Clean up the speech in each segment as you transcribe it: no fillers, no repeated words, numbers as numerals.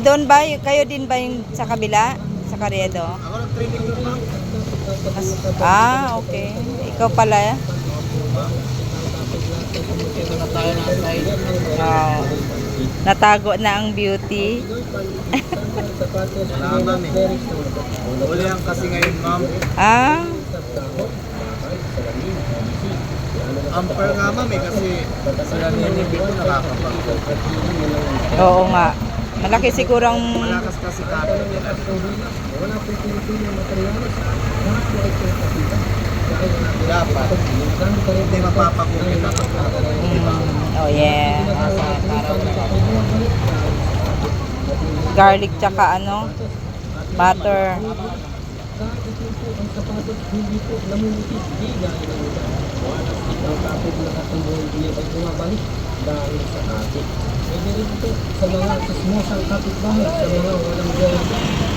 Doon ba? Kayo din ba yung sa kabila? Sa Carriedo? Ako nag-training doon, ma'am. Okay. Ikaw pala. Dito na tayo na side. Natago na ang beauty. Wala, ma'am eh. Huli yan kasi ngayon, ma'am. Amper nga, ma'am eh. Kasi sila ninibig ko nakakapag. Oo nga. Malaki sigurong... Malakas kasi kapit nila. Dapat. Hindi mapapagupit na Oh yeah. Garlic tsaka butter. Pwede rin ito sa mga chismosang kapitbahay, sa mga walang gawa.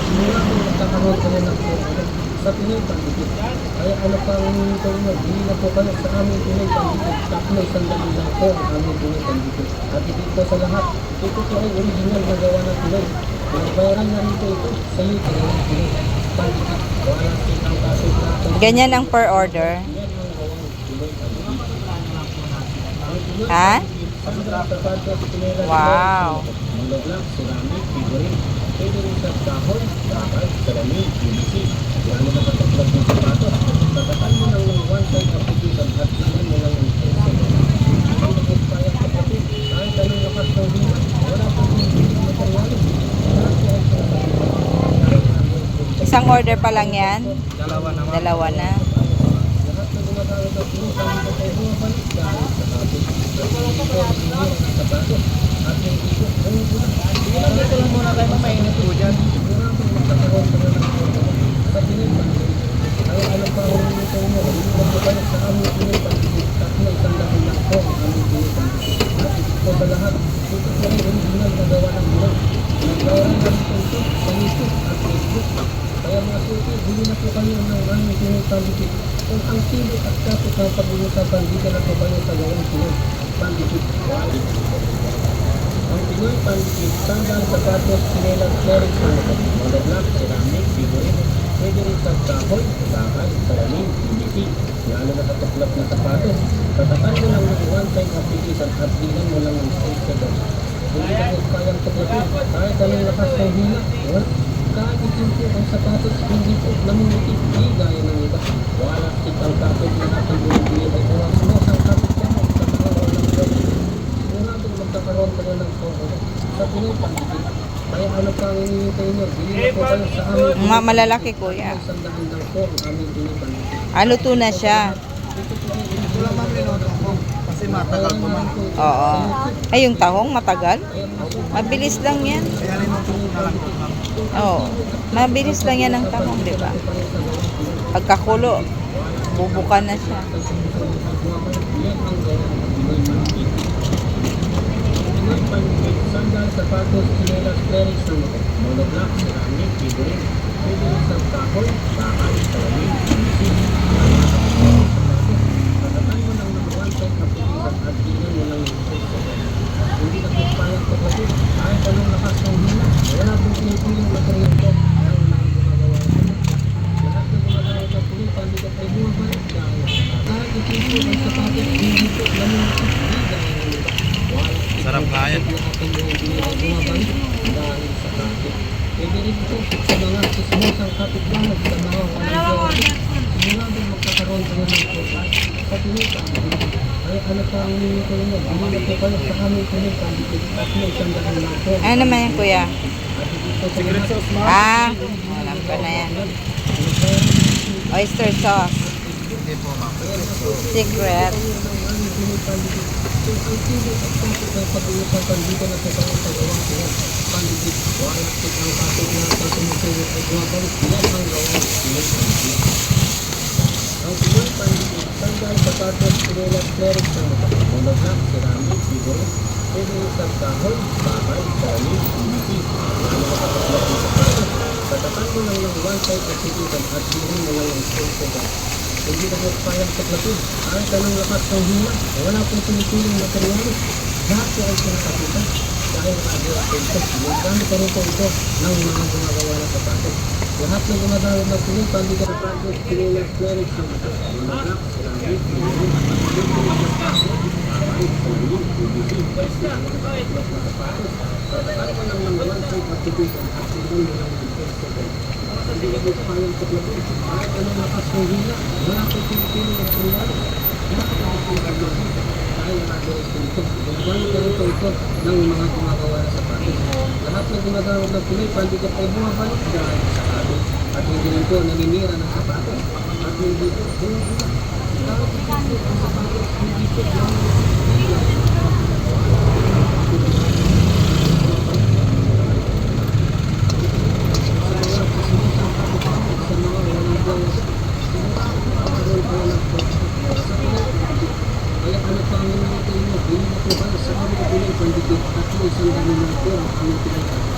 Simula kung nagkakaroon ka ng problem sa Pinoy Pandikit. Kaya ano pa ang hinihintay nyo? Bili na po kayo sa aming Pinoy Pandikit. Tatlo sandali lang po ang aming Pinoy Pandikit. At ito sa lahat, ito po ay original na gawa ng Pinoy. Nagbayaran na rito ito sa YouTube ng Pinoy Pandikit. Wala sitang kaso na Ganyan ang per order. Ha? Wow. Pwede rin sa dahon, bakal, salamin, PVC. Lalo na kataklap ng sapatos. Tatakan mo lang ng one side application at tingnan mo lang yung extension. Hindi na magpayang kapatid. Kahit anong lakas ng hina, wala pang hindi materialis. Isang order pa lang yan? Dalawa na, ma'am. Dalawa na. Lahat na gumagamit ng pinutang dito ay bumabalik dahil sa kapit. At hindi ko ang sapatos. At hindi ko Dito lang muna tayo, ma'am. Mainit po dyan. magkakaroon ka na ng sa Pinoy Pandikit. Kaya ano pa ang hinihintay mo? Hindi na po kayo sa aming Pinoy Pandikit. Tatlo isang dahil lang po ang aming Pinoy Pandikit. At ito sa lahat, ito po ay original na gawa ng Pinoy. Nagbayaran na rin ito sa YouTube at Facebook. Kaya mga suki, bili na po kayo ng aming Pinoy Pandikit. Kung ang sili at kapit ng pag-uusapan, dito na po kayo sa gawang Pinoy Pandikit. Ang Pinoy Pandikit, sandal, sapatos, sinelas, clerics, monoblock, ceramic, figurine, pwede rin sa kahoy, bakal, salamin, PVC, lalo na sa tuklap na sapatos. Tatakan mo lang ng one time application at tingnan mo lang ang size sa doon. Hindi na po kayang tuklapin, kahit anong lakas ng hina, kahit itin po ang sapatos, hindi po namumutik, di gaya ng iba. Wala ang kapit na ating binibili ay kurang smosang kapit ka mo sa mga walang gawin. Magkakaroon ka na ng photo sa Pinoy Pandikit. Kaya ano pa ang hinihintay nyo? Bili na po kayo sa aming Malalaki, kuya. Sandahan lang po ang aming Pinoy Pandikit. Luto na siya. Ito lang, ma'am, linoto ko. Kasi matagal po, ma'am. Oo. Ay, yung tahong matagal? Mabilis lang yan. Kaya linoto ko na lang po, ma'am. Oo. Mabilis lang yan ang tahong, di ba? Pagkakulo, bubuka na siya. Pinoy Pandikit, sandal, sapatos, sinelas, clerics, monoblock, ceramic, figurine, pwede rin sa kahoy, bakal, salamin, PVC, tatatan mo lang ng one side application at tingnan mo lang yung size. Hindi na magpayang kapatid, kahit anong lakas ng hina, wala pong pinipiling material ko ang nakagagawa ko. Lahat na gumagamit ng Pinoy Pandikit ay bumabalik dahil kahit ipinto ang sapatos, hindi po namumutik, di dahil ng iba. Sarap kaya. Pwede rin ito sa mga chismosang kapitbahay, sa mga walang gawa. Simula din magkakaroon ka na ng profile sa Pinoy Pandikit. Kaya ano pa ang hinihintay mo? Bili na po kayo sa aming Pinoy Pandikit at may sandahan lang po. Ano naman yan, kuya? At ito sa Secret mga sauce, ma'am. Alam ko na yan. Oyster sauce. Hindi po, ma'am. Secret. Kung ang sili at kapit ng pag-uusapan dito na po kayo sa gawang Pinoy Pandikit. Wala ang kapit na sa sumusunod ay gumabalik. Yan ang gawang Pinoy Pandikit. Ang Pinoy Pandikit, sandal, sapatos, sinelas, clerics, monoblock, ceramic, figurine, pwede rin sa kahoy, bakal, salamin, PVC, lalo na kataklap ng sapatos. Tatakan mo lang ng one side application at tingnan mo lang ang space sa doon. Hindi na magpayang tuklapin. Kahit anong lakas ng hina, wala pong pinipiling materialis. Lahat po ay pinakapitan. dahil nakagawin ito. Gamit pa rin po ito ng mga gumagawa ng sapatos. Lahat ng gumagamit ng Pinoy pandigat sa sapatos, chinelas, clerics, ng mga black, ceramic, para pa lang ng naman sa pagtipisan at silang mga nagpestigay. Hindi ka dito kayang tuklapin. Kahit anong lakas ng hila, wala ko Pilipino ng sundalo. Nakakapagpagpagpag dito. Dahil nakagawin ko ito. Gumagamit na rin po ito ng mga gumagawa ng sapatos. Lahat ng gumagamit ng Pinoy pandigat ay bumabalik dahil sa sapatos. At hindi rin po naninira ng sapatos. At hindi po bumabalik. Kahit hindi po ang sapatos, hindi po kaya ano pa ang nilito mo, hindi mo ba sa mga pinay pandikit at isang dami ng pera ang pinay